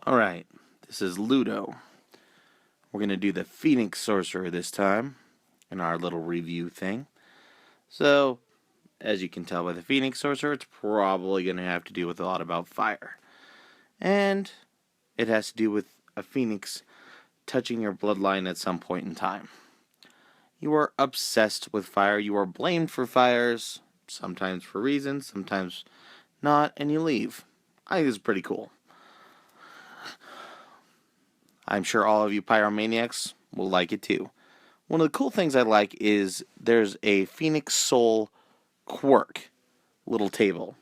Alright, this is Ludo. We're going to do the Phoenix Sorcerer this time in our little review thing. So, as you can tell by the Phoenix Sorcerer, it's probably going to have to do with a lot about fire. And it has to do with a phoenix touching your bloodline at some point in time. You are obsessed with fire. You are blamed for fires, sometimes for reasons, sometimes not, and you leave. I think it's pretty cool. I'm sure all of you pyromaniacs will like it too. One of the cool things I like is there's a Phoenix Soul quirk little table.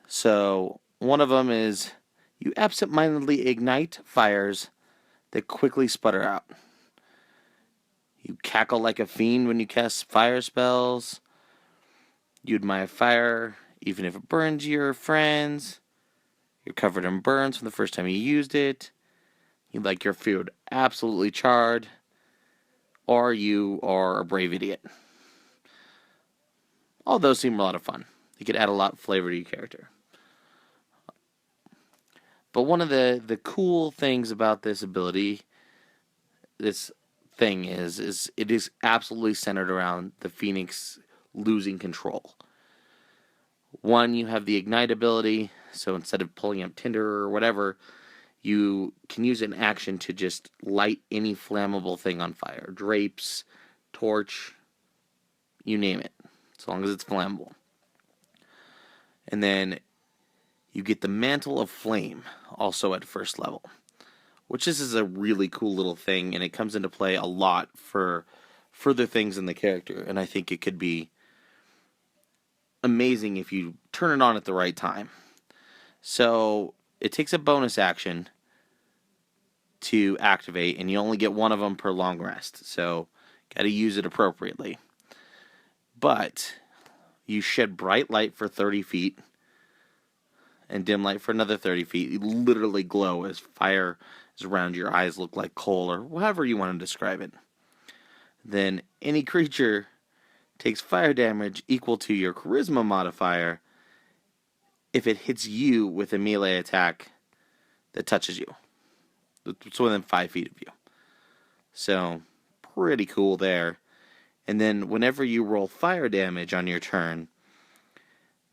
So one of them is you absentmindedly ignite fires that quickly sputter out. You cackle like a fiend when you cast fire spells. You admire fire even if it burns your friends. You're covered in burns from the first time you used it. You like your food absolutely charred, or you are a brave idiot. All those seem a lot of fun. You could add a lot of flavor to your character. But one of the cool things about this ability, this thing is it is absolutely centered around the Phoenix losing control. One, you have the Ignite ability, so instead of pulling up tinder or whatever, you can use an action to just light any flammable thing on fire. Drapes, torch, you name it, as long as it's flammable. And then you get the Mantle of Flame, also at first level, which this is a really cool little thing, and it comes into play a lot for further things in the character, and I think it could be amazing if you turn it on at the right time. So it takes a bonus action to activate, and you only get one of them per long rest, so got to use it appropriately. But you shed bright light for 30 feet and dim light for another 30 feet. You literally glow as fire is around your eyes, look like coal, or however you want to describe it. Then any creature takes fire damage equal to your charisma modifier if it hits you with a melee attack that touches you. It's within 5 feet of you. So, pretty cool there. And then whenever you roll fire damage on your turn,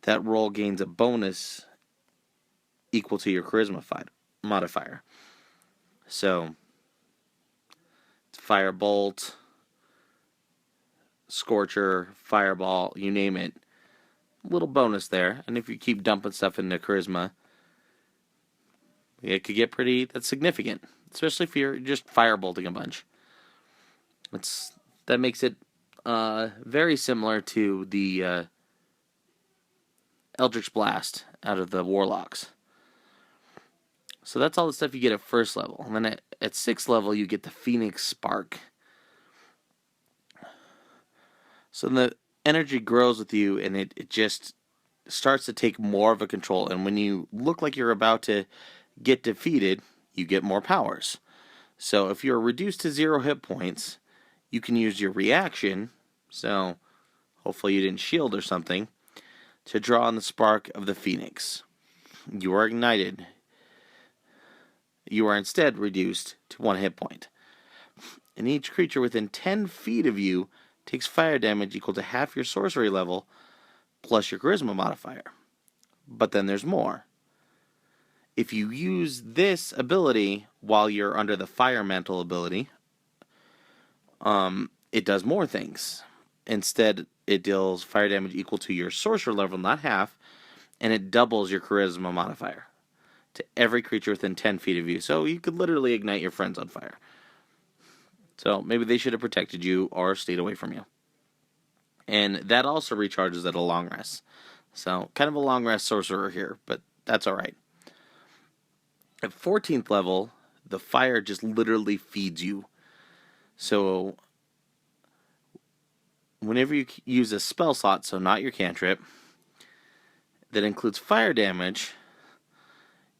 that roll gains a bonus equal to your charisma modifier. So, it's firebolt, scorcher, fireball, you name it. Little bonus there. And if you keep dumping stuff into charisma, it could get that's significant. Especially if you're just firebolting a bunch. That makes it very similar to the Eldritch Blast out of the Warlocks. So that's all the stuff you get at first level. And then at 6th level, you get the Phoenix Spark. So the energy grows with you, and it just starts to take more of a control. And when you look like you're about to get defeated, you get more powers. So if you're reduced to 0 hit points, you can use your reaction, so hopefully you didn't shield or something, to draw on the spark of the Phoenix. You are ignited. You are instead reduced to 1 hit point. And each creature within 10 feet of you takes fire damage equal to half your sorcery level plus your charisma modifier. But then there's more. If you use this ability while you're under the Fire Mantle ability, it does more things. Instead, it deals fire damage equal to your sorcerer level, not half, and it doubles your charisma modifier to every creature within 10 feet of you. So you could literally ignite your friends on fire. So maybe they should have protected you or stayed away from you. And that also recharges at a long rest. So kind of a long rest sorcerer here, but that's alright. At 14th level, the fire just literally feeds you. So whenever you use a spell slot, so not your cantrip, that includes fire damage,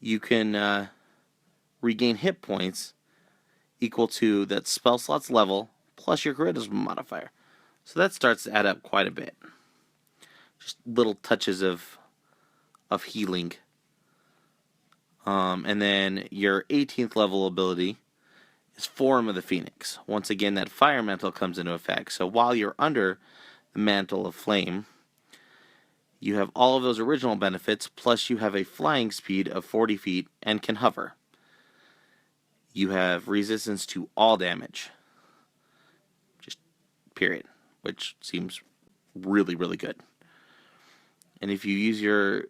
you can regain hit points equal to that spell slot's level plus your charisma modifier. So that starts to add up quite a bit. Just little touches of healing. And then your 18th level ability is Form of the Phoenix. Once again, that fire mantle comes into effect. So while you're under the mantle of flame, you have all of those original benefits, plus you have a flying speed of 40 feet and can hover. You have resistance to all damage. Just period. Which seems really, really good. And if you use your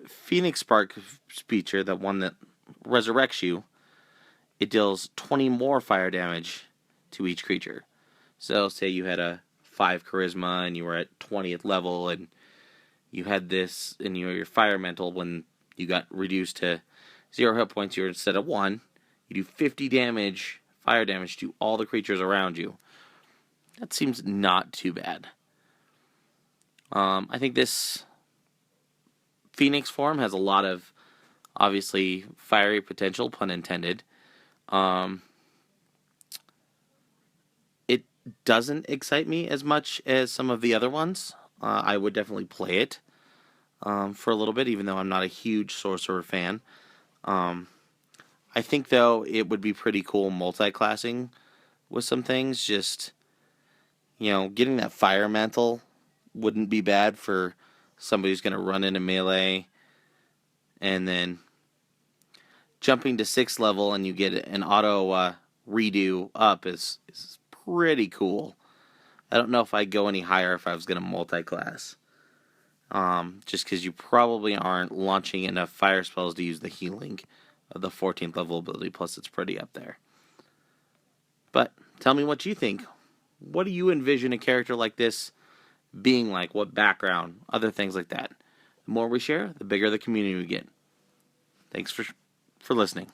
Phoenix Spark feature, the one that resurrects you, it deals 20 more fire damage to each creature. So say you had a 5 charisma and you were at 20th level and you had this in your fire mantle. When you got reduced to 0 hit points, you're instead of 1, you do 50 damage, fire damage to all the creatures around you. That seems not too bad. I think this Phoenix form has a lot of, obviously, fiery potential, pun intended. It doesn't excite me as much as some of the other ones. I would definitely play it for a little bit, even though I'm not a huge sorcerer fan. I think, though, it would be pretty cool multi-classing with some things. Just, getting that fire mantle wouldn't be bad for somebody who's going to run into melee, and then jumping to 6th level and you get an auto redo up is pretty cool. I don't know if I'd go any higher if I was going to multi-class. Just because you probably aren't launching enough fire spells to use the healing of the 14th level ability, plus it's pretty up there. But tell me what you think. What do you envision a character like this being like? What background? Other things like that. The more we share, the bigger the community we get. Thanks for listening.